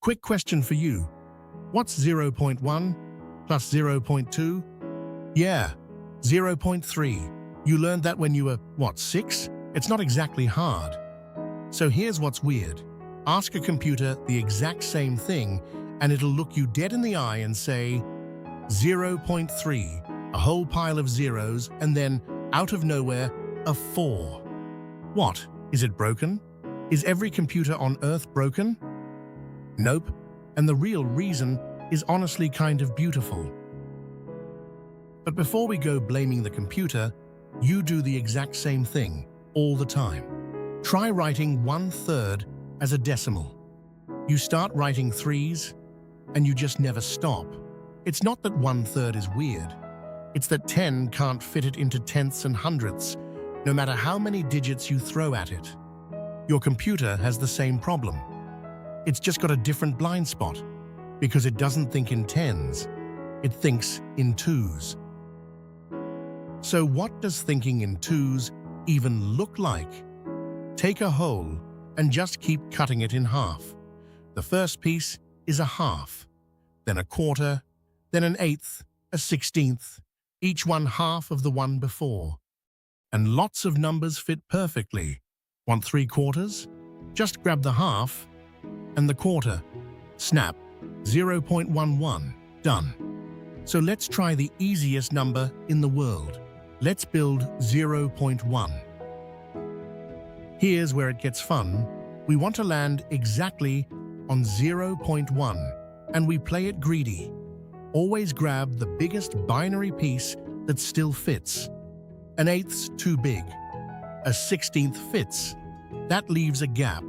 Quick question for you. What's 0.1 plus 0.2? Yeah, 0.3. You learned that when you were, what, 6? It's not exactly hard. So here's what's weird. Ask a computer the exact same thing, and it'll look you dead in the eye and say, 0.3, a whole pile of zeros, and then, out of nowhere, a 4. What? Is it broken? Is every computer on Earth broken? Nope. And the real reason is honestly kind of beautiful. But before we go blaming the computer, you do the exact same thing, all the time. Try writing 1/3 as a decimal. You start writing 3s, and you just never stop. It's not that 1/3 is weird. It's that 10 can't fit it into tenths and hundredths, no matter how many digits you throw at it. Your computer has the same problem. It's just got a different blind spot, because it doesn't think in tens, it thinks in 2s. So what does thinking in 2s even look like? Take a whole and just keep cutting it in half. The first piece is a half, then a quarter, then an eighth, a 16th, each one half of the one before. And lots of numbers fit perfectly. Want 3/4? Just grab the half and the quarter. Snap, 0.11, done. So let's try the easiest number in the world. Let's build 0.1. Here's where it gets fun. We want to land exactly on 0.1, and we play it greedy. Always grab the biggest binary piece that still fits. An eighth's too big. A 16th fits. That leaves a gap.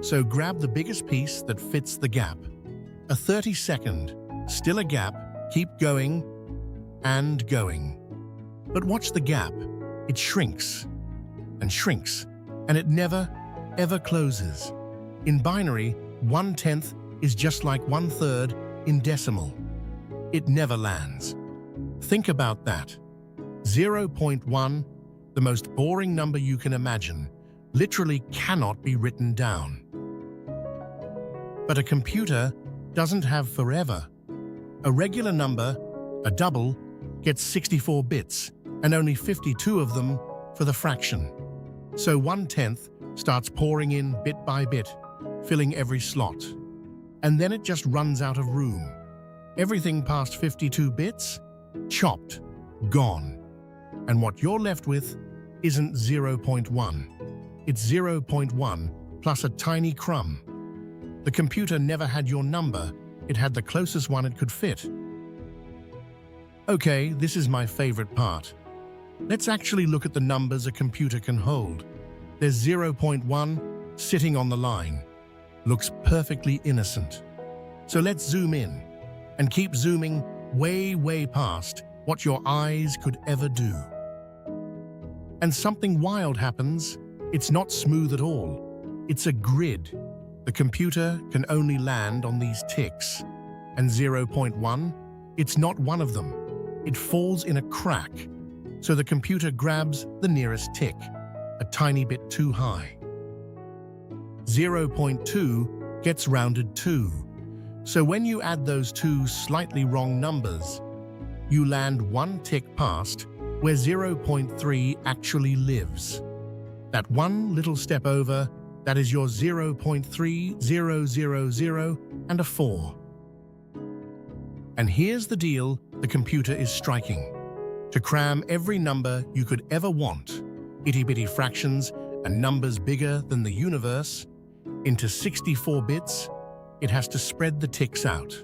So grab the biggest piece that fits the gap. A 32nd, still a gap, keep going and going. But watch the gap. It shrinks and shrinks, and it never, ever closes. In binary, 1/10 is just like 1/3 in decimal. It never lands. Think about that. 0.1, the most boring number you can imagine, literally cannot be written down. But a computer doesn't have forever. A regular number, a double, gets 64 bits, and only 52 of them for the fraction. So 1/10 starts pouring in bit by bit, filling every slot. And then it just runs out of room. Everything past 52 bits, chopped, gone. And what you're left with isn't 0.1. It's 0.1 plus a tiny crumb. The computer never had your number, it had the closest one it could fit. Okay, this is my favorite part. Let's actually look at the numbers a computer can hold. There's 0.1 sitting on the line. Looks perfectly innocent. So let's zoom in and keep zooming way, way past what your eyes could ever do. And something wild happens. It's not smooth at all. It's a grid. The computer can only land on these ticks. And 0.1, it's not one of them. It falls in a crack. So the computer grabs the nearest tick, a tiny bit too high. 0.2 gets rounded too. So when you add those two slightly wrong numbers, you land one tick past where 0.3 actually lives. That one little step over, that is your 0.3000 and a 4. And here's the deal the computer is striking. To cram every number you could ever want, itty-bitty fractions and numbers bigger than the universe, into 64 bits, it has to spread the ticks out.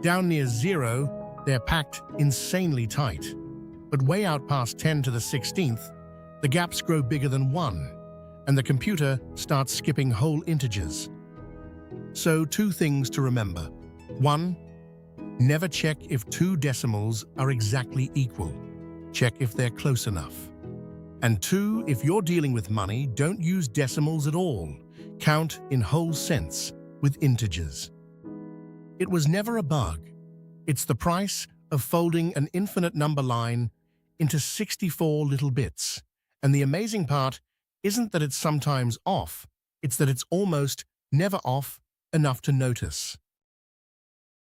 Down near 0, they're packed insanely tight. But way out past 10 to the 16th, the gaps grow bigger than 1, and the computer starts skipping whole integers. So 2 things to remember. 1, never check if 2 decimals are exactly equal. Check if they're close enough. And 2, if you're dealing with money, don't use decimals at all. Count in whole cents with integers. It was never a bug. It's the price of folding an infinite number line into 64 little bits. And the amazing part isn't that it's sometimes off, it's that it's almost never off enough to notice.